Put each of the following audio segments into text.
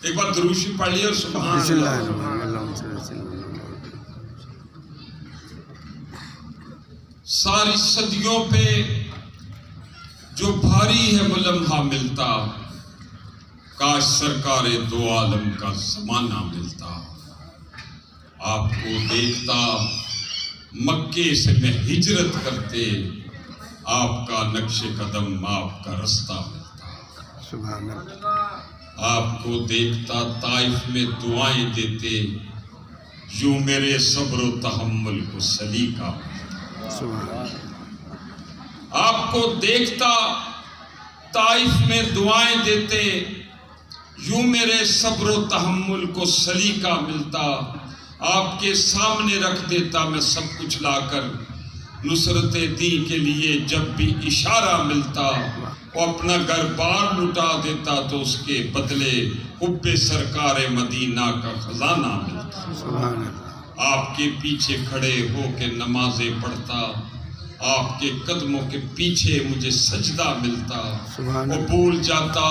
ایک بار درود شریف پڑھ لیے اور سبحان بسم اللہ اللہ۔ الرحمن الرحیم۔ ساری صدیوں پہ جو بھاری ہے وہ لمحہ ملتا، کاش سرکار دو عالم کا زمانہ ملتا۔ آپ کو دیکھتا مکے سے میں ہجرت کرتے، آپ کا نقش قدم آپ کا رستہ ملتا۔ سبحان اللہ۔ آپ کو دیکھتا طائف میں دعائیں دیتے، یوں میرے صبر و تحمل کو سلیقہ ملتا۔ سبحان اللہ۔ آپ کو دیکھتا طائف میں دعائیں دیتے، یوں میرے صبر و تحمل کو سلیقہ ملتا۔ آپ کے سامنے رکھ دیتا میں سب کچھ لا کر، نصرت دین کے لیے جب بھی اشارہ ملتا، وہ اپنا گھر بار لٹا دیتا تو اس کے بدلے حب سرکار مدینہ کا خزانہ ملتا۔ سبحان اللہ۔ آپ کے پیچھے کھڑے ہو کے نمازیں پڑھتا، آپ کے قدموں کے پیچھے مجھے سجدہ ملتا۔ سبحان وہ اللہ۔ بھول جاتا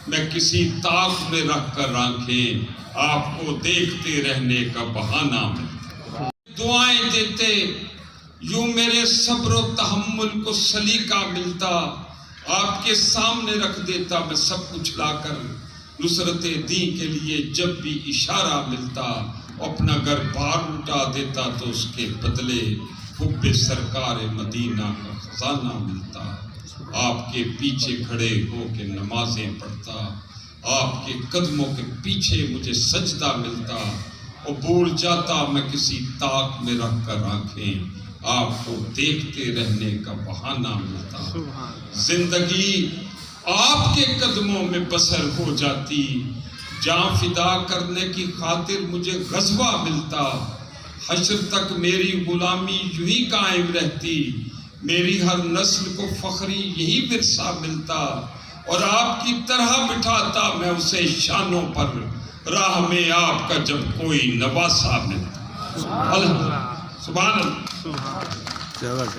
میں کسی طاق میں رکھ کر آنکھیں، آپ کو دیکھتے رہنے کا بہانہ ملتا۔ دعائیں دیتے، یوں میرے صبر و تحمل کو سلیقہ ملتا۔ آپ کے سامنے رکھ دیتا میں سب کچھ لا کر، نصرت دین کے لیے جب بھی اشارہ ملتا، اپنا گھر بار لٹا دیتا تو اس کے بدلے حب سرکار مدینہ کا خزانہ ملتا۔ آپ کے پیچھے کھڑے ہو کے نمازیں پڑھتا، آپ کے قدموں کے پیچھے مجھے سجدہ ملتا۔ اور بھول جاتا میں کسی طاق میں رکھ کر آنکھیں، آپ کو دیکھتے رہنے کا بہانہ ملتا۔ زندگی آپ کے قدموں میں بسر ہو جاتی، جان فدا کرنے کی خاطر مجھے غزوہ ملتا۔ حشر تک میری غلامی یوں ہی قائم رہتی، میری ہر نسل کو فخری یہی ورثہ ملتا۔ اور آپ کی طرح بٹھاتا میں اسے شانوں پر، راہ میں آپ کا جب کوئی نواسہ ملتا۔ اللہ سبحان اللہ۔ زبردست۔